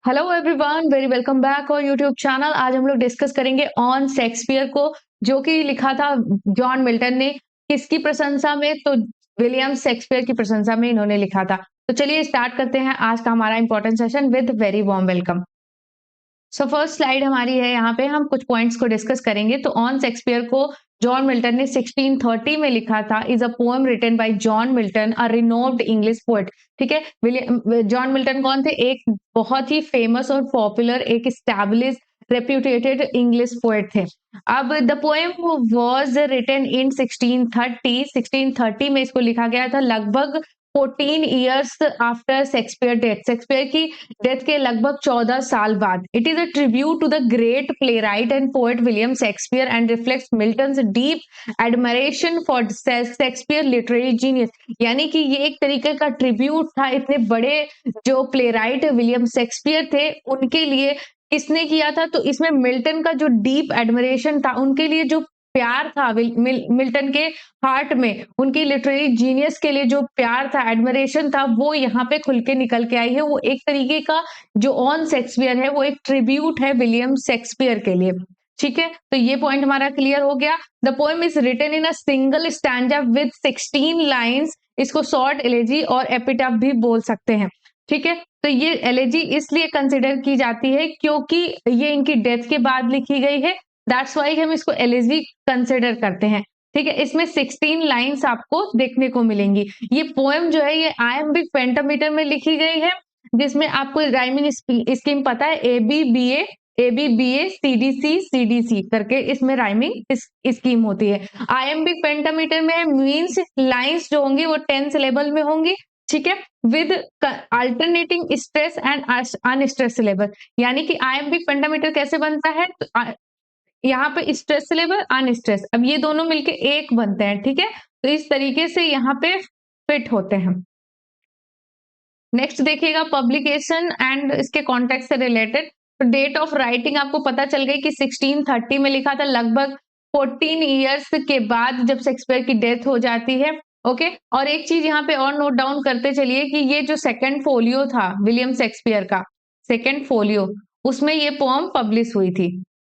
Hello everyone, very welcome back और YouTube channel. आज हम लोग डिस्कस करेंगे ऑन शेक्सपियर को, जो कि लिखा था जॉन मिल्टन ने। किसकी प्रशंसा में? तो विलियम शेक्सपियर की प्रशंसा में इन्होंने लिखा था। तो चलिए स्टार्ट करते हैं आज का हमारा important session with very warm welcome. So first slide हमारी है, यहाँ पे हम कुछ पॉइंट्स को डिस्कस करेंगे। तो ऑन शेक्सपियर को जॉन मिल्टन ने 1630 में लिखा था। Is a poem written by John Milton, a renowned English poet. ठीक है, जॉन मिल्टन कौन थे? एक बहुत ही फेमस और पॉपुलर, एक स्टैब्लिश रेप्यूटेटेड इंग्लिश पोएट थे। अब the poem was written in 1630 में इसको लिखा गया था, लगभग 14 years after Shakespeare death. Shakespeare की डेथ के लगभग 14 साल बाद। It is a tribute to the great playwright and poet William Shakespeare and reflects Milton's deep admiration for Shakespeare literary genius. यानी कि ये एक तरीके का ट्रिब्यूट था इतने बड़े जो प्लेराइट विलियम शेक्सपियर थे उनके लिए। किसने किया था? तो इसमें मिल्टन का जो डीप एडमायरेशन था, उनके लिए जो प्यार था मिल्टन के हार्ट में, उनकी लिटरेरी जीनियस के लिए जो प्यार था, एडमिरेशन था, वो यहाँ पे खुल के निकल के आई है। वो एक तरीके का जो ऑन शेक्सपियर है वो एक ट्रिब्यूट है विलियम शेक्सपियर के लिए। ठीक है, तो ये पॉइंट हमारा क्लियर हो गया। The poem is written in a single stanza with 16 lines. इसको शॉर्ट एलेजी और एपिटाफ भी बोल सकते हैं। ठीक है, तो ये एलेजी इसलिए कंसिडर की जाती है क्योंकि ये इनकी डेथ के बाद लिखी गई है। दैट्स वाई हम इसको एलेजी कंसिडर करते हैं। ठीक है, इसमें 16 लाइन्स आपको देखने को मिलेंगी। ये पोएम जो है ये आयम्बिक पेंटामीटर में लिखी गई है, जिसमें आपको राइमिंग स्कीम पता है, A B B A C D C करके इसमें राइमिंग स्कीम होती है। आयम्बिक पेंटामीटर में मीन्स लाइन्स जो होंगी वो 10 सिलेबल में होंगी। ठीक है, with alternating stress and unstress syllable. यानी कि आयम्बिक पेंटामीटर कैसे बनता है? तो यहाँ पे स्ट्रेस सिलेबल, अनस्ट्रेस, अब ये दोनों मिलके एक बनते हैं। ठीक है, तो इस तरीके से यहाँ पे फिट होते हैं। नेक्स्ट देखिएगा पब्लिकेशन एंड इसके कॉन्टेक्स्ट से रिलेटेड। तो डेट ऑफ राइटिंग आपको पता चल गई कि 1630 में लिखा था, लगभग 14 ईयर्स के बाद जब शेक्सपियर की डेथ हो जाती है। ओके, और एक चीज यहाँ पे और नोट डाउन करते चलिए कि ये जो सेकंड फोलियो था विलियम शेक्सपियर का, सेकंड फोलियो, उसमें ये पोएम पब्लिश हुई थी।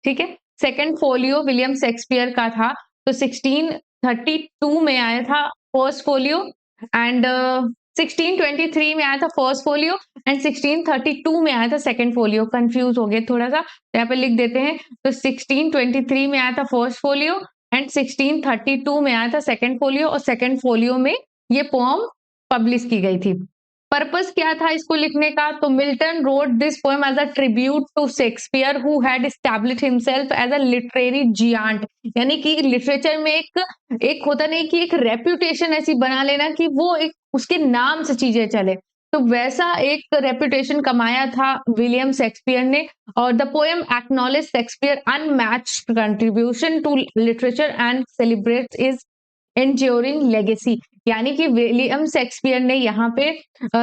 ठीक है, सेकंड फोलियो विलियम शेक्सपियर का था। तो 1632 में आया था फर्स्ट फोलियो एंड 1623 में आया था फर्स्ट फोलियो एंड 1632 में आया था सेकंड फोलियो। कंफ्यूज हो गए थोड़ा सा, यहाँ पे लिख देते हैं। तो 1623 में आया था फर्स्ट फोलियो एंड 1632 में आया था सेकंड फोलियो, और सेकंड फोलियो में ये पोएम पब्लिश की गई थी। पर्पस क्या था इसको लिखने का? तो Milton wrote this poem as a tribute to Shakespeare who had established himself as a literary giant. यानी कि लिटरेचर में एक होता नहीं कि एक रेप्यूटेशन ऐसी बना लेना कि वो एक उसके नाम से चीजें चले, तो वैसा एक रेप्यूटेशन कमाया था विलियम शेक्सपियर ने। और the poem acknowledge Shakespeare unmatched contribution to literature and celebrates his enduring legacy. यानी कि विलियम शेक्सपियर ने यहाँ पे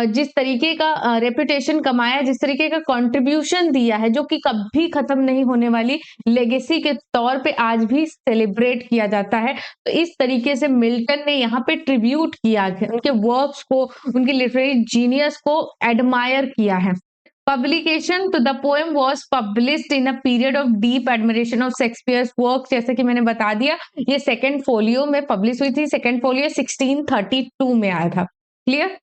जिस तरीके का रेपुटेशन कमाया, जिस तरीके का कंट्रीब्यूशन दिया है, जो कि कभी खत्म नहीं होने वाली लेगेसी के तौर पे आज भी सेलिब्रेट किया जाता है। तो इस तरीके से मिल्टन ने यहाँ पे ट्रिब्यूट किया है, उनके वर्क्स को, उनके लिटरेरी जीनियस को एडमायर किया है। पब्लिकेशन, तो the poem was published in a period of deep admiration of Shakespeare's work. जैसे कि मैंने बता दिया, ये सेकंड फोलियो में पब्लिश हुई थी। सेकंड फोलियो 1632 में आया था। Clear?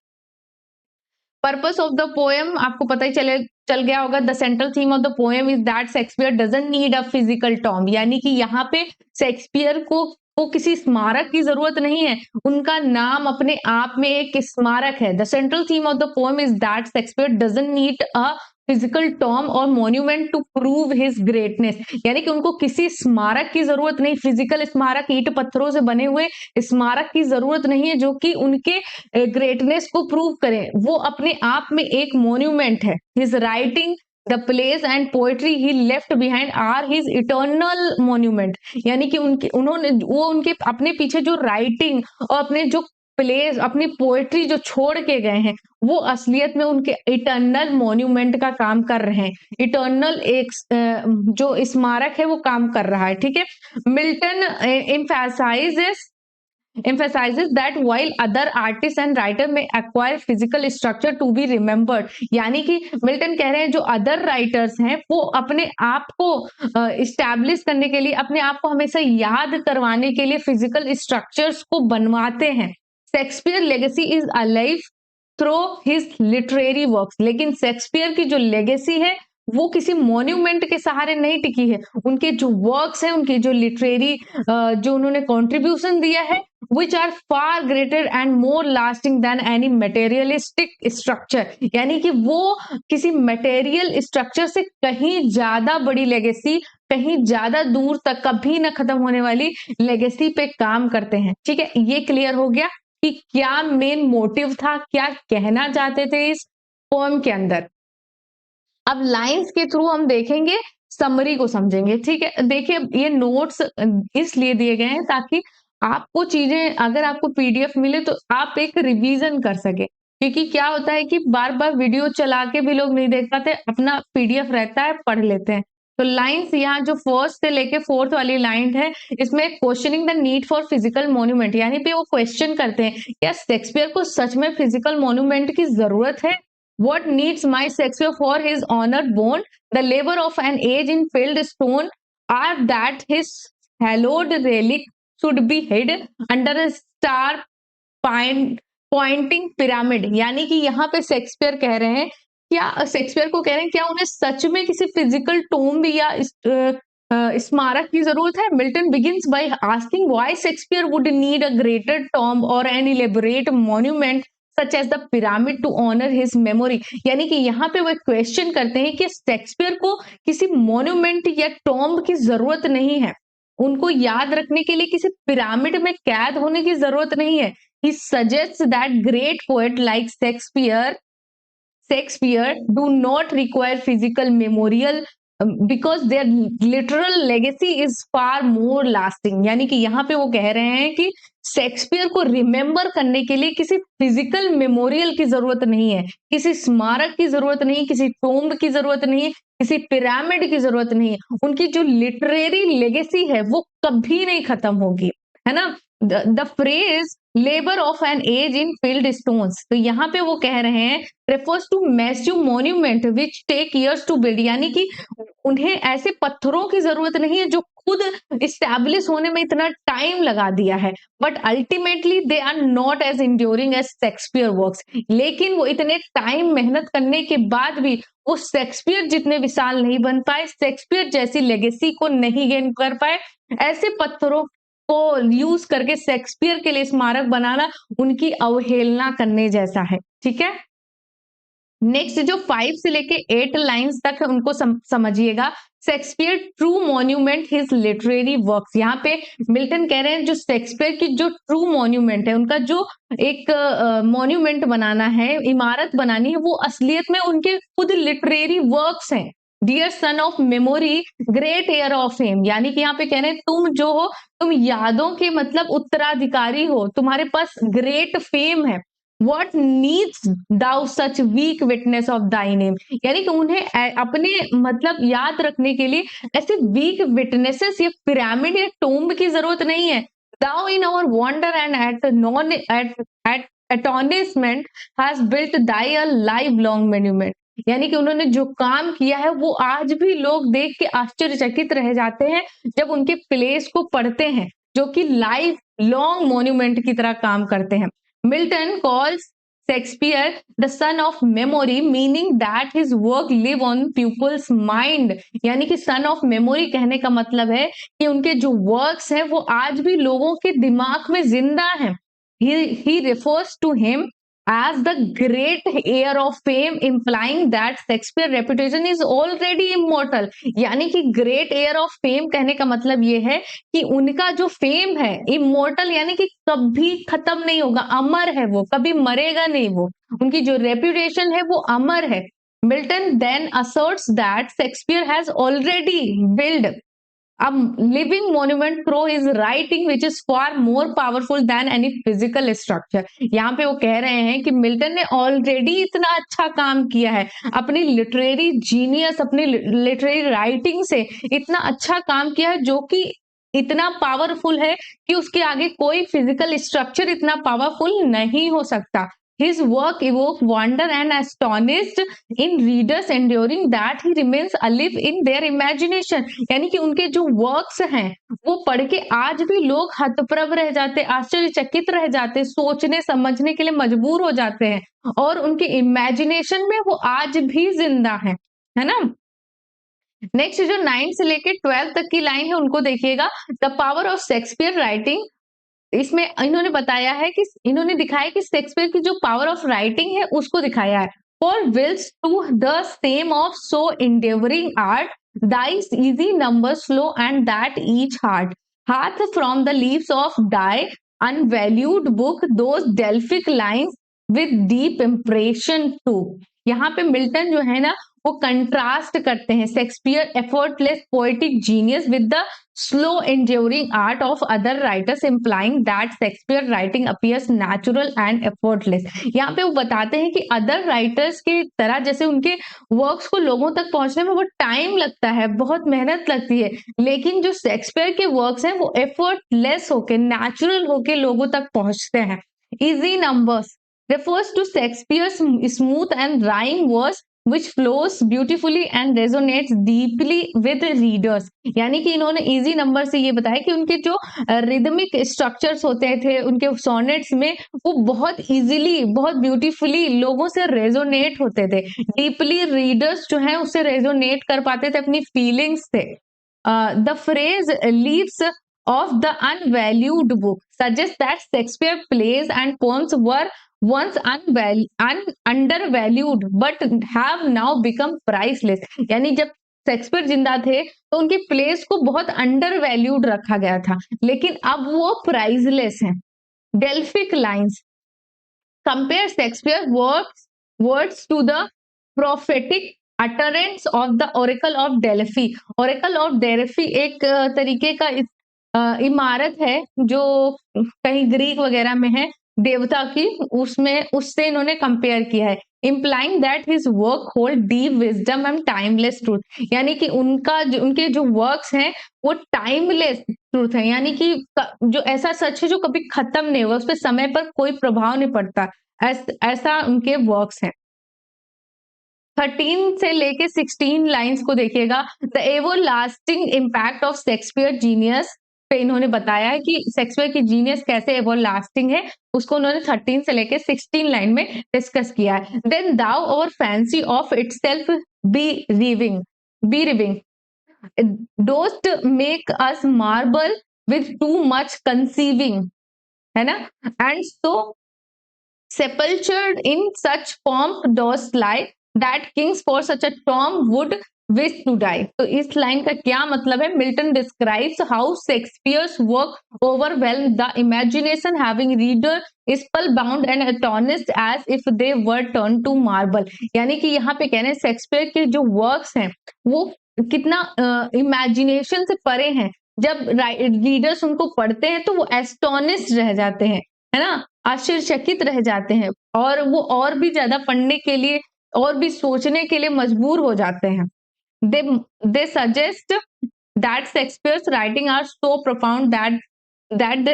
Purpose of the poem आपको पता ही चल गया होगा। The central theme of the poem is that Shakespeare doesn't need a physical Tom. यानी कि यहाँ पे शेक्सपियर को किसी स्मारक की जरूरत नहीं है, उनका नाम अपने आप में एक स्मारक है। The central theme of the poem is that Shakespeare doesn't need a physical tomb और monument to prove his greatness. यानी कि उनको किसी स्मारक की जरूरत नहीं, फिजिकल स्मारक, ईंट पत्थरों से बने हुए स्मारक की जरूरत नहीं है जो कि उनके ग्रेटनेस को प्रूव करें। वो अपने आप में एक मोन्यूमेंट है। His writing, the plays and poetry he left behind are his eternal monument. यानी कि उनके अपने पीछे जो राइटिंग और अपने जो प्लेस, अपनी पोएट्री जो छोड़ के गए हैं, वो असलियत में उनके इटर्नल मोन्यूमेंट का काम कर रहे हैं। इटर्नल एक जो स्मारक है वो काम कर रहा है। ठीक है, Milton emphasises emphasizes that while other artists and writer may acquire physical structure to be remembered, यानी कि मिल्टन कह रहे हैं जो अदर राइटर्स हैं वो अपने आप को इस्टेब्लिश करने के लिए, अपने आप को हमेशा याद करवाने के लिए फिजिकल स्ट्रक्चर्स को बनवाते हैं। Shakespeare legacy is alive through his literary works, लेकिन शेक्सपियर की जो लेगेसी है वो किसी मॉन्यूमेंट के सहारे नहीं टिकी है। उनके जो वर्क्स हैं, उनकी जो लिटरेरी जो उन्होंने कंट्रीब्यूशन दिया है, which are far greater and more lasting than any materialistic structure, यानी कि वो किसी मटेरियल स्ट्रक्चर से कहीं ज्यादा बड़ी लेगेसी, कहीं ज्यादा दूर तक कभी ना खत्म होने वाली लेगेसी पे काम करते हैं। ठीक है, ये क्लियर हो गया कि क्या मेन मोटिव था, क्या कहना चाहते थे इस पोएम के अंदर। अब लाइंस के थ्रू हम देखेंगे, समरी को समझेंगे। ठीक है, देखिए ये नोट्स इसलिए दिए गए हैं ताकि आपको चीजें, अगर आपको पीडीएफ मिले तो आप एक रिवीजन कर सके, क्योंकि क्या होता है कि बार बार वीडियो चला के भी लोग नहीं देख पाते, अपना पीडीएफ रहता है पढ़ लेते हैं। तो लाइंस यहाँ जो फर्स्ट से लेके फोर्थ वाली लाइन है, इसमें questioning the need for physical monument, यानी पे वो क्वेश्चन करते हैं क्या शेक्सपियर को सच में फिजिकल मॉन्यूमेंट की जरूरत है। What needs my Shakespeare for his honor bone? The labor of an age in filled stone are that his hallowed relic should be hid under a star pointing pyramid। यानी कि यहाँ पे Shakespeare कह रहे हैं, क्या शेक्सपियर को कह रहे हैं क्या उन्हें सच में किसी फिजिकल टोम्ब या स्मारक की जरूरत है। Milton begins by asking why Shakespeare would need a greater tomb or an elaborate monument such as the pyramid to honor his memory। यानी कि यहाँ पे वो क्वेश्चन करते हैं कि शेक्सपियर को किसी मॉन्यूमेंट या टॉम्ब की जरूरत नहीं है, उनको याद रखने के लिए किसी पिरामिड में कैद होने की जरूरत नहीं है। He suggests that great poet like Shakespeare do not require physical memorial because their literal legacy is far more lasting। यानी कि यहाँ पे वो कह रहे हैं कि शेक्सपियर को रिमेम्बर करने के लिए किसी फिजिकल मेमोरियल की जरूरत नहीं है, किसी स्मारक की जरूरत नहीं, किसी टोम्ब की जरूरत नहीं है, किसी पिरामिड की जरूरत नहीं है। उनकी जो लिटरेरी लेगेसी है वो कभी नहीं खत्म होगी, है ना। The phrase labour of an age in piled stones, तो यहाँ पे वो कह रहे हैं refers to massive monument which take years to build, यानी कि उन्हें ऐसे पत्थरों की जरूरत नहीं है जो खुद इस्टेब्लिश होने में इतना टाइम लगा दिया है, but ultimately they are not as enduring as Shakespeare works. लेकिन वो इतने टाइम मेहनत करने के बाद भी वो शेक्सपियर जितने विशाल नहीं बन पाए, शेक्सपियर जैसी लेगेसी को नहीं गेन कर पाए। ऐसे पत्थरों को यूज करके शेक्सपियर के लिए स्मारक बनाना उनकी अवहेलना करने जैसा है। ठीक है, नेक्स्ट जो 5 से लेके 8 लाइंस तक है उनको समझिएगा। Shakespeare true monument his literary works, यहाँ पे मिल्टन कह रहे हैं जो शेक्सपियर की जो ट्रू मॉन्यूमेंट है, उनका जो एक मॉन्यूमेंट बनाना है, इमारत बनानी है, वो असलियत में उनके खुद लिटरेरी वर्क्स हैं। Dear son of memory great heir of fame, यानी कि यहाँ पे कह रहे हैं तुम जो हो, तुम यादों के मतलब उत्तराधिकारी हो, तुम्हारे पास ग्रेट फेम है। What needs thou such weak witness of thy name, यानी कि उन्हें अपने मतलब याद रखने के लिए ऐसे वीक विटनेसेस या पिरामिड या टोम्ब की जरूरत नहीं है। Thou in our wonder and at astonishment has built thy a lifelong monument, यानी कि उन्होंने जो काम किया है वो आज भी लोग देख के आश्चर्यचकित रह जाते हैं जब उनके प्लेस को पढ़ते हैं, जो कि लाइफ लॉन्ग मॉन्यूमेंट की तरह काम करते हैं। Milton calls Shakespeare the son of memory, meaning that his work live on pupils' mind, यानी कि son of memory कहने का मतलब है कि उनके जो works हैं वो आज भी लोगों के दिमाग में जिंदा हैं। He refers to him as the great heir of fame, implying that Shakespeare reputation is already immortal, यानी कि great heir of fame कहने का मतलब ये है कि उनका जो फेम है इमोर्टल, यानी कि कभी खत्म नहीं होगा, अमर है, वो कभी मरेगा नहीं, वो उनकी जो रेप्यूटेशन है वो अमर है। Milton then asserts that Shakespeare has already built a living monument through his writing which is far more powerful than any physical structure। यहाँ पे वो कह रहे हैं कि मिल्टन ने ऑलरेडी इतना अच्छा काम किया है, अपनी लिटरेरी जीनियस, अपनी लिटरेरी राइटिंग से इतना अच्छा काम किया है जो कि इतना पावरफुल है कि उसके आगे कोई फिजिकल स्ट्रक्चर इतना पावरफुल नहीं हो सकता। His work evoked wonder and astonished in readers, enduring that he remains alive in their imagination। यानी कि उनके जो वर्क्स हैं वो पढ़ के आज भी लोग हतप्रभ रह जाते, आश्चर्यचकित रह जाते, सोचने समझने के लिए मजबूर हो जाते हैं और उनके इमेजिनेशन में वो आज भी जिंदा है ना। नेक्स्ट जो 9 से लेके 12 तक की लाइन है उनको देखिएगा। The power of Shakespeare writing, इसमें इन्होंने बताया है कि इन्होंने दिखाया कि शेक्सपियर की जो पावर ऑफ राइटिंग है उसको दिखाया है। For whilst to the shame of slow endeavoring art, dice easy numbers flow and that each hath from the leaves of die unvalued book those delphic lines with deep impression too। यहाँ पे Milton जो है ना वो contrast करते हैं Shakespeare effortless poetic genius with the slow enduring art of other writers, implying that Shakespeare writing appears natural and effortless। यहाँ पे वो बताते हैं कि अदर राइटर्स की तरह जैसे उनके वर्क्स को लोगों तक पहुंचने में बहुत टाइम लगता है, बहुत मेहनत लगती है, लेकिन जो शेक्सपियर के वर्क्स हैं वो एफर्टलेस होके, नेचुरल होके लोगों तक पहुंचते हैं। Easy numbers refers to Shakespeare's smooth and rhyme verse which flows beautifully and resonates deeply with readers। यानी कि इन्होंने इजी नंबर से ये बताया कि उनके जो रिदमिक स्ट्रक्चर्स होते थे उनके सोनेट्स में वो बहुत इजीली, बहुत ब्यूटीफुली लोगों से रेजोनेट होते थे, डीपली रीडर्स जो है उससे रेजोनेट कर पाते थे, अपनी फीलिंग्स से। The phrase leaves of the unvalued book suggests that Shakespeare plays and poems were once undervalued but have now become priceless। यानी जब शेक्सपियर जिंदा थे तो उनकी प्लेस को बहुत अंडर वैल्यूड रखा गया था, लेकिन अब वो प्राइसलेस हैं। Delphic lines compare Shakespeare words to the prophetic utterance of the oracle of Delphi। oracle of Delphi एक तरीके का इमारत है जो कहीं ग्रीक वगैरह में है, देवता की, उसमें उससे इन्होंने कंपेयर किया है। implying that his work hold deep wisdom and timeless truth। यानी कि उनके जो वर्क्स हैं वो टाइमलेस ट्रूथ है, यानी कि जो ऐसा सच है जो कभी खत्म नहीं हुआ, उस पर समय पर कोई प्रभाव नहीं पड़ता, ऐसा उनके वर्क्स हैं। 13 से लेके 16 लाइंस को देखिएगा। The ever lasting impact of Shakespeare genius पे इन्होंने बताया है कि शेक्सपियर की जीनियस कैसे एवर लास्टिंग है, उसको उन्होंने 13 से लेके 16 लाइन में डिस्कस किया है। Then thou our fancy of itself bereaving dost make us marble with too much conceiving, है ना, and so sepultured in such pomp dost lie that kings for such a tomb would wish to die। तो इस line का क्या मतलब है? Milton describes how Shakespeare's work overwhelmed the imagination, having reader spellbound and astonished as if they were turned to marble। यानी कि यहाँ पे कह रहे हैं शेक्सपियर के जो वर्क्स हैं वो कितना इमेजिनेशन से परे हैं, जब रीडर्स उनको पढ़ते हैं तो वो एस्टोनिश्ड रह जाते हैं, है ना, आश्चर्यचकित रह जाते हैं और वो और भी ज्यादा पढ़ने के लिए और भी सोचने के लिए मजबूर हो जाते हैं। They suggest that Shakespeare's writing are so profound that the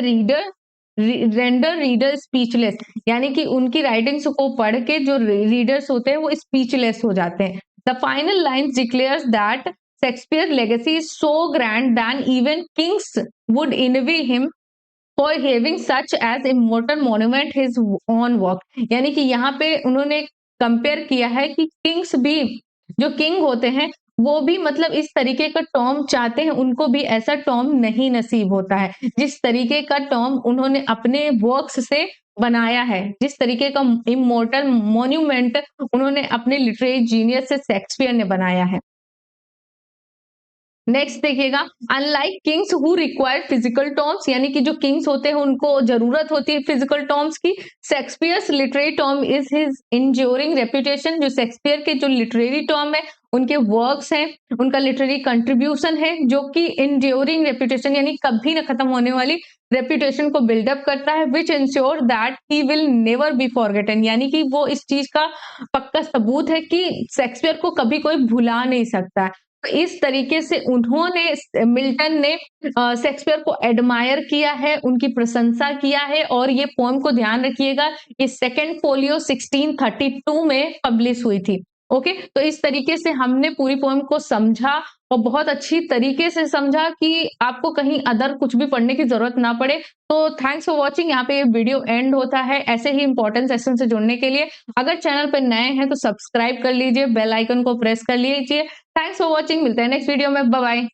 reader speechless. यानी कि उनकी राइटिंग्स को पढ़ के जो रीडर्स होते हैं वो स्पीचलेस हो जाते हैं। The final lines declares that Shakespeare legacy is so grand that even Kings would envy him for having such as immortal monument his own work। यानी कि यहाँ पे उन्होंने कंपेयर किया है कि किंग्स भी, जो किंग होते हैं वो भी मतलब इस तरीके का टॉम चाहते हैं, उनको भी ऐसा टॉम नहीं नसीब होता है जिस तरीके का टॉम उन्होंने अपने वर्क्स से बनाया है, जिस तरीके का इमोर्टल मॉन्यूमेंट उन्होंने अपने लिटरेरी जीनियस से शेक्सपियर ने बनाया है। नेक्स्ट देखिएगा, unlike Kings who require physical Tom's, यानी कि जो किंग्स होते हैं उनको जरूरत होती है फिजिकल टॉम्स की, Shakespeare's literary Tom is his enduring reputation. जो शेक्सपियर के जो लिटरेरी टॉम है उनके वर्क्स हैं, उनका लिटरेरी कंट्रीब्यूशन है जो कि इंड्योरिंग रेपुटेशन यानी कभी न खत्म होने वाली रेपुटेशन को बिल्डअप करता है, which ensure that he will never be forgotten. यानी कि वो इस चीज का पक्का सबूत है कि शेक्सपियर को कभी कोई भुला नहीं सकता है। तो इस तरीके से उन्होंने मिल्टन ने शेक्सपियर को एडमायर किया है, उनकी प्रशंसा किया है और ये पोएम को ध्यान रखिएगा, ये सेकंड फोलियो 1632 में पब्लिश हुई थी। ओके, तो इस तरीके से हमने पूरी पोएम को समझा और बहुत अच्छी तरीके से समझा कि आपको कहीं अदर कुछ भी पढ़ने की जरूरत ना पड़े। तो थैंक्स फॉर वॉचिंग, यहाँ पे ये वीडियो एंड होता है। ऐसे ही इंपॉर्टेंट सेशन से जुड़ने के लिए अगर चैनल पर नए हैं तो सब्सक्राइब कर लीजिए, बेल आइकन को प्रेस कर लीजिए। थैंक्स फॉर वॉचिंग, मिलते हैं नेक्स्ट वीडियो में, बाय बाय।